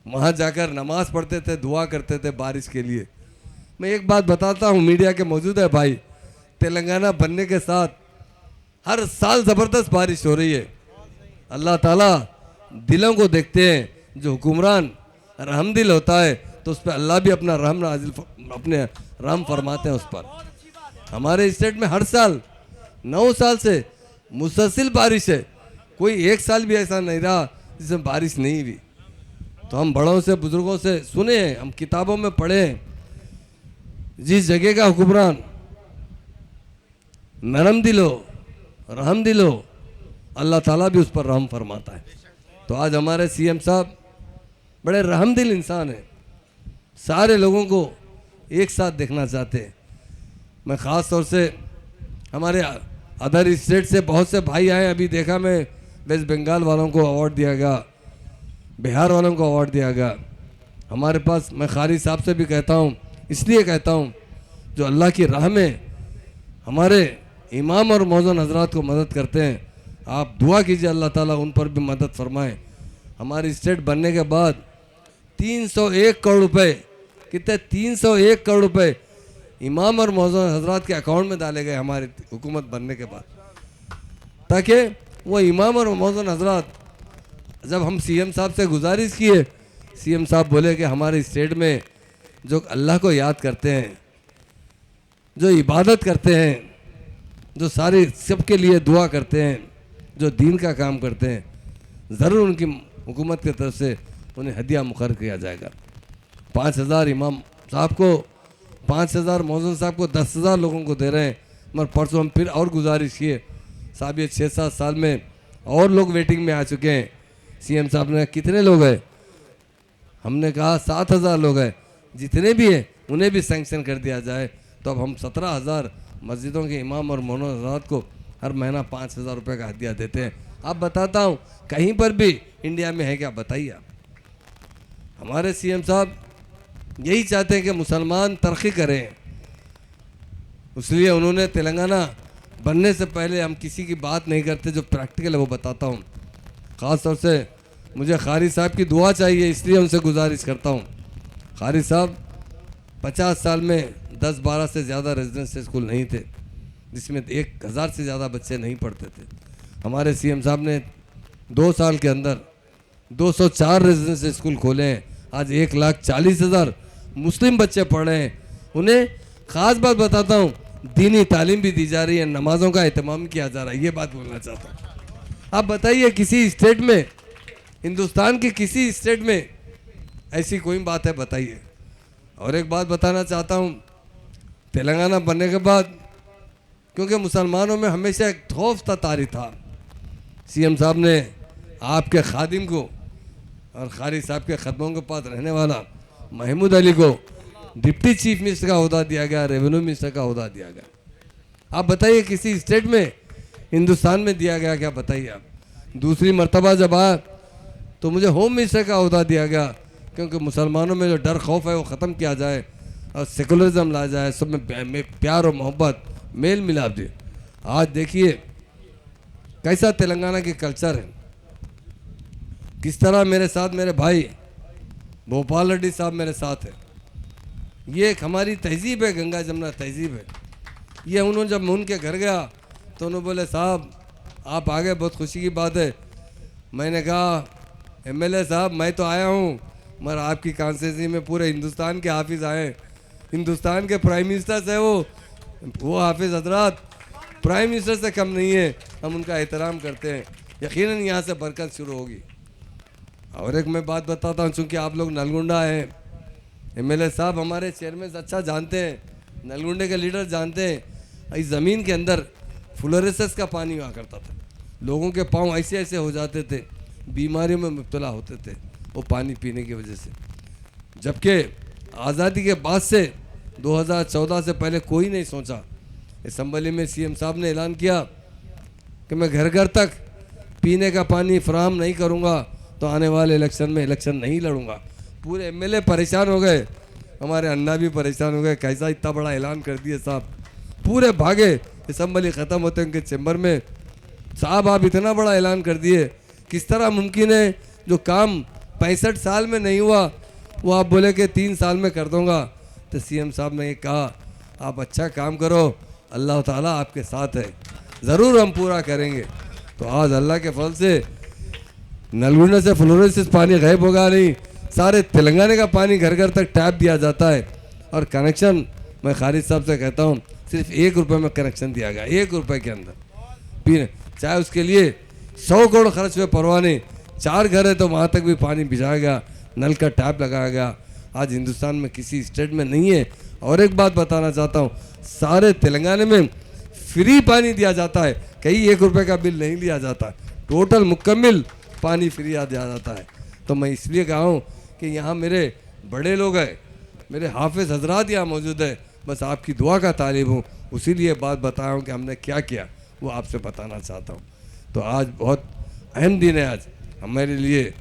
वहाँ जाकर नमाज पढ़ते थे, दुआ करते थे बारिश के लिए। मैं एक बात बताता हूँ, मीडिया के मौजूद है भाई, तेलंगाना बनने के साथ हर साल ज़बरदस्त बारिश हो रही है। अल्लाह ताला दिलों को देखते हैं, जो हुक्मरान रहमदिल होता है तो उस पर अल्लाह भी अपना अपने रहम फरमाते हैं उस पर। हमारे स्टेट में हर साल 9 साल से मुसलसिल बारिश है, कोई एक साल भी ऐसा नहीं रहा जिसमें बारिश नहीं हुई। तो हम बड़ों से बुजुर्गों से सुने हैं, हम किताबों में पढ़े हैं, जिस जगह का हुक्मरान नरम दिल हो, रहम दिल हो, अल्लाह ताला भी उस पर रहम फरमाता है। तो आज हमारे सीएम साहब बड़े रहमदिल इंसान हैं, सारे लोगों को एक साथ देखना चाहते हैं। मैं ख़ास तौर से हमारे अदर स्टेट से बहुत से भाई आए, अभी देखा मैं वेस्ट बंगाल वालों को अवार्ड दिया गया, बिहार वालों को अवार्ड दिया गया। हमारे पास, मैं कारी साहब से भी कहता हूँ, इसलिए कहता हूँ, जो अल्लाह की राह में हमारे इमाम और मौज़न हजरात को मदद करते हैं, आप दुआ कीजिए अल्लाह ताला उन पर भी मदद फरमाए। हमारी स्टेट बनने के बाद 301 करोड़ रुपए, कितने 301 करोड़ रुपए इमाम और मौज़न हजरात के अकाउंट में डाले गए हमारी हुकूमत बनने के बाद, ताकि वो इमाम और मौज़न हजरात, जब हम सीएम साहब से गुजारिश किए, सीएम साहब बोले कि हमारे स्टेट में जो अल्लाह को याद करते हैं, जो इबादत करते हैं, जो सारे सबके लिए दुआ करते हैं, जो दीन का काम करते हैं, ज़रूर उनकी हुकूमत की तरफ से उन्हें हदिया मुकर्रर किया जाएगा। 5000 इमाम साहब को, 5000 मौज़न साहब को 10,000 लोगों को दे रहे हैं। मगर परसों हम फिर और गुजारिश किए साहब, ये 6-7 साल में और लोग वेटिंग में आ चुके हैं। सीएम साहब ने कितने लोग हैं, हमने कहा 7,000 लोग हैं, जितने भी हैं उन्हें भी सैंक्शन कर दिया जाए। तो अब हम 17,000 मस्जिदों के इमाम और मौलाना हज़रात को हर महीना 5,000 रुपये का हदिया देते हैं। अब बताता हूँ, कहीं पर भी इंडिया में है क्या, बताइए आप। हमारे सीएम साहब यही चाहते हैं कि मुसलमान तरक्की करें, इसलिए उन्होंने तेलंगाना बनने से पहले, हम किसी की बात नहीं करते, जो प्रैक्टिकल है वो बताता हूँ। ख़ास तौर से मुझे कारी साहब की दुआ चाहिए, इसलिए उनसे गुजारिश करता हूँ। कारी साहब 50 साल में 10-12 से ज़्यादा रेजिडेंशियल स्कूल नहीं थे, जिसमें 1000 से ज़्यादा बच्चे नहीं पढ़ते थे। हमारे सीएम साहब ने 2 साल के अंदर 204 रेजिडेंशियल स्कूल खोले हैं। आज 1,40,000 मुस्लिम बच्चे पढ़ रहे हैं। उन्हें ख़ास बात बताता हूँ, दीनी तालीम भी दी जा रही है, नमाज़ों का एहतमाम किया जा रहा है। ये बात बोलना चाहता हूँ। आप बताइए, किसी स्टेट में, हिंदुस्तान के किसी स्टेट में ऐसी कोई बात है, बताइए। और एक बात बताना चाहता हूँ, तेलंगाना बनने के बाद, क्योंकि मुसलमानों में हमेशा एक खौफ तारी था, सीएम साहब ने आपके खादिम को और कारी साहब के खदमों के पास रहने वाला महमूद अली को डिप्टी चीफ मिनिस्टर का ओहदा दिया गया, रेवेन्यू मिनिस्टर का ओहदा दिया गया। आप बताइए, किसी स्टेट में हिंदुस्तान में दिया गया क्या, बताइए आप। दूसरी मर्तबा जब आया तो मुझे होम मिनिस्टर का ओहदा दिया गया, क्योंकि मुसलमानों में जो डर खौफ है वो ख़त्म किया जाए और सेकुलरिज्म ला जाए, सब में प्यार और मोहब्बत, मेल मिलाप दे। आज देखिए कैसा तेलंगाना की कल्चर है, किस तरह मेरे साथ मेरे भाई भोपाल रेड्डी साहब मेरे साथ है। ये एक हमारी तहजीब है, गंगा जमुना तहजीब है। ये उन्होंने, जब मैं उनके घर गया तो उन्होंने बोले, साहब आप आ गए, बहुत खुशी की बात है। मैंने कहा, एमएलए साहब मैं तो आया हूँ, मगर आपकी कॉन्स्टिट्यूंसी में पूरे हिंदुस्तान के हाफिज़ आए, हिंदुस्तान के प्राइम मिनिस्टर से वो हाफिज़ हजरात प्राइम मिनिस्टर से कम नहीं है, हम उनका एहतराम करते हैं। यकीनन यहाँ से बरकत शुरू होगी। और एक मैं बात बताता हूँ, चूँकि आप लोग नलगुंडा हैं, एमएलए साहब हमारे चेयरमैन अच्छा जानते हैं, नलगुंडे के लीडर जानते हैं, इस ज़मीन के अंदर फ्लोरेसेस का पानी हुआ करता था, लोगों के पाँव ऐसे ऐसे हो जाते थे, बीमारियों में मुब्तला होते थे वो पानी पीने की वजह से। जबकि आज़ादी के बाद से 2014 से पहले कोई नहीं सोचा। असम्बली में सीएम साहब ने ऐलान किया कि मैं घर घर तक पीने का पानी फराहम नहीं करूँगा तो आने वाले इलेक्शन में इलेक्शन नहीं लड़ूंगा। पूरे एमएलए परेशान हो गए, हमारे अन्ना भी परेशान हो गए, कैसा इतना बड़ा ऐलान कर दिए साहब। पूरे भागे, असम्बली ख़त्म होते उनके चैम्बर में, साहब आप इतना बड़ा ऐलान कर दिए, किस तरह मुमकिन है जो काम 65 साल में नहीं हुआ, वो आप बोले कि 3 साल में कर दूंगा, तो सीएम साहब ने ये कहा आप अच्छा काम करो, अल्लाह ताला आपके साथ है, ज़रूर हम पूरा करेंगे। तो आज अल्लाह के फल से नलगुंडा से फ्लोरोसिस पानी गायब होगा नहीं, सारे तेलंगाना का पानी घर घर तक टैप दिया जाता है। और कनेक्शन मैं खालिद साहब से कहता हूँ, सिर्फ 1 रुपये में कनेक्शन दिया गया, 1 रुपये के अंदर पीने, चाहे उसके लिए 100 करोड़ खर्च हुए परवाह नहीं, 4 घर है तो वहाँ तक भी पानी भिजाया गया, नल का टैप लगाया गया। आज हिंदुस्तान में किसी स्टेट में नहीं है। और एक बात बताना चाहता हूँ, सारे तेलंगाना में फ्री पानी दिया जाता है, कहीं 1 रुपये का बिल नहीं लिया जाता, टोटल मुकम्मल पानी फ्री दिया जाता है। तो मैं इसलिए कहा हूँ कि यहाँ मेरे बड़े लोग हैं, मेरे हाफिज हजरात यहाँ मौजूद है, बस आपकी दुआ का तालिब हूँ, उसीलिए बात बताया हूँ कि हमने क्या किया वो आपसे बताना चाहता हूँ। तो आज बहुत अहम दिन है आज हमारे लिए।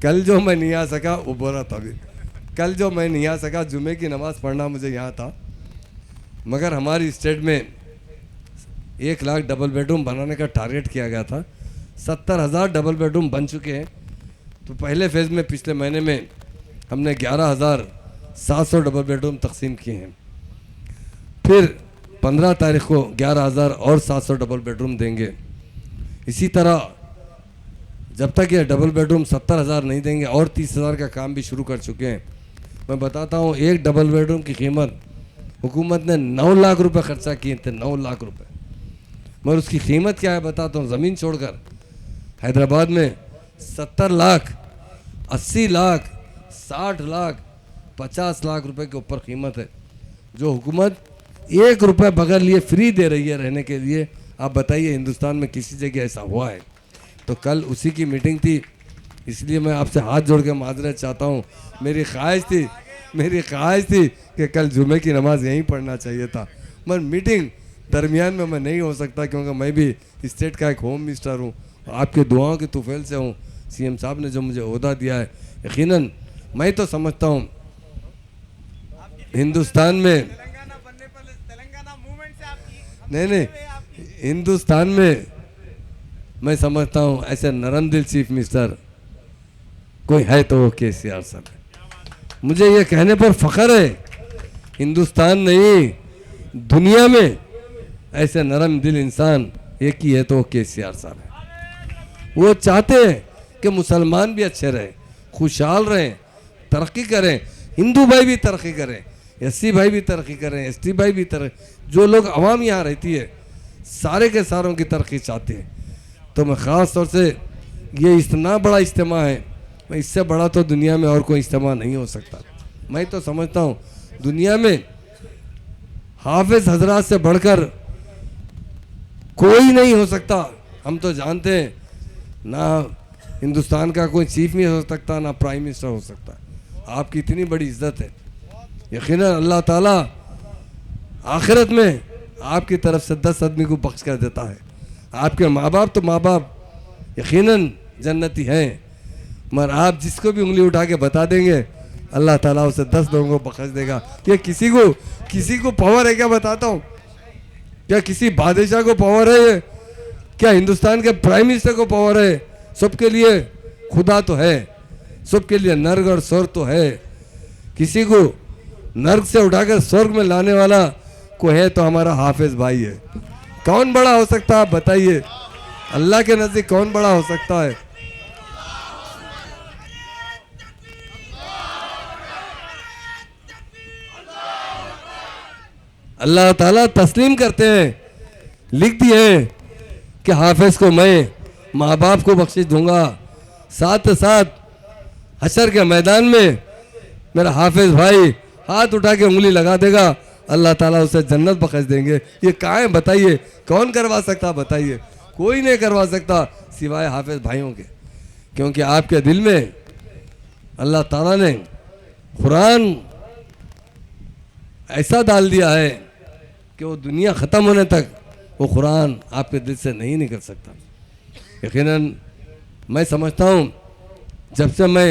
कल जो मैं नहीं आ सका वो बोला था अभी, कल जो मैं नहीं आ सका, जुमे की नमाज़ पढ़ना मुझे यहाँ था, मगर हमारी स्टेट में 1 लाख डबल बेडरूम बनाने का टारगेट किया गया था। 70,000 डबल बेडरूम बन चुके हैं। तो पहले फेज़ में पिछले महीने में हमने 11,700 डबल बेडरूम तकसीम किए हैं। फिर 15 तारीख को 11,000 और 700 डबल बेडरूम देंगे। इसी तरह जब तक ये डबल बेडरूम 70,000 नहीं देंगे, और 30,000 का काम भी शुरू कर चुके हैं। मैं बताता हूँ, एक डबल बेडरूम की कीमत हुकूमत ने 9 लाख रुपए खर्चा किए थे, 9 लाख रुपए। मगर उसकी कीमत क्या है बताता हूँ। ज़मीन छोड़कर हैदराबाद में 70 लाख, 80 लाख, 60 लाख, 50 लाख रुपए के ऊपर कीमत है, जो हुकूमत 1 रुपये बगैर लिए फ्री दे रही है रहने के लिए। आप बताइए हिंदुस्तान में किसी जगह ऐसा हुआ है? तो कल उसी की मीटिंग थी, इसलिए मैं आपसे हाथ जोड़ के माजरत चाहता हूँ। मेरी ख्वाहिश थी कि कल जुमे की नमाज़ यहीं पढ़ना चाहिए था, मगर मीटिंग दरमियान में मैं नहीं हो सकता, क्योंकि मैं भी स्टेट का एक होम मिनिस्टर हूँ, आपके दुआओं के तुफैल से हूँ। सीएम साहब ने जो मुझे ओहदा दिया है, यकीनन मैं तो समझता हूँ हिंदुस्तान में नहीं हिंदुस्तान में मैं समझता हूँ ऐसे नरम दिल चीफ मिनिस्टर कोई है तो वो केसीआर साहब है। मुझे ये कहने पर फख्र है, हिंदुस्तान नहीं दुनिया में ऐसे नरम दिल इंसान एक ही है तो वो केसीआर साहब है। वो चाहते हैं कि मुसलमान भी अच्छे रहें, खुशहाल रहें, तरक्की करें, हिंदू भाई भी तरक्की करें, एससी भाई भी तरक्की करें, एसटी भाई भी तरक्की, जो लोग अवाम यहाँ रहती है सारे के सारों की तरक्की चाहते हैं। तो मैं ख़ास तौर से ये इतना बड़ा इज्तिमा है, मैं इससे बड़ा तो दुनिया में और कोई इज्तिमा नहीं हो सकता। मैं तो समझता हूँ दुनिया में हाफिज हजरात से बढ़कर कोई नहीं हो सकता। हम तो जानते हैं ना हिंदुस्तान का कोई चीफ नहीं हो सकता, ना प्राइम मिनिस्टर हो सकता। आपकी इतनी बड़ी इज्जत है, यकीनन अल्लाह ताला आखिरत में आपकी तरफ से 10 आदमी को बख्श कर देता है। आपके माँ बाप तो माँ बाप यकीनन जन्नती हैं, मगर आप जिसको भी उंगली उठा के बता देंगे अल्लाह ताला उसे 10 लोगों को बख्श देगा। ये किसी को पावर है क्या बताता हूँ? क्या किसी बादशाह को पावर है ये? क्या हिंदुस्तान के प्राइम मिनिस्टर को पावर है? सबके लिए खुदा तो है, सबके लिए नर्क और स्वर्ग तो है। किसी को नर्क से उठाकर स्वर्ग में लाने वाला को है तो हमारा हाफिज भाई है। कौन बड़ा हो सकता है आप बताइए? अल्लाह के नजदीक कौन बड़ा हो सकता है? अल्लाह ताला तस्लीम करते हैं, लिख दिए हैं कि हाफिज को मैं माँ बाप को बख्शिश दूंगा, साथ साथ हशर के मैदान में मेरा हाफिज भाई हाथ उठा के उंगली लगा देगा, अल्लाह ताला उसे जन्नत बख्श देंगे। ये कहाँ है बताइए? कौन करवा सकता बताइए? कोई नहीं करवा सकता सिवाय हाफिज भाइयों के, क्योंकि आपके दिल में अल्लाह ताला ने कुरान ऐसा डाल दिया है कि वो दुनिया ख़त्म होने तक वो कुरान आपके दिल से नहीं निकल सकता। यकीनन मैं समझता हूँ जब से मैं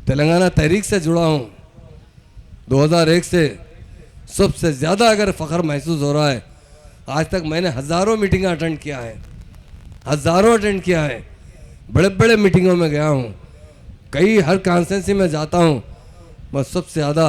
तेलंगाना तहरीक से जुड़ा हूँ 2001 से, सबसे ज़्यादा अगर फ़ख्र महसूस हो रहा है, आज तक मैंने हज़ारों मीटिंग अटेंड किया है, हज़ारों अटेंड किया है, बड़े मीटिंगों में गया हूँ, कई हर कॉन्स्टिट्यूंसी में जाता हूँ, बस सबसे ज़्यादा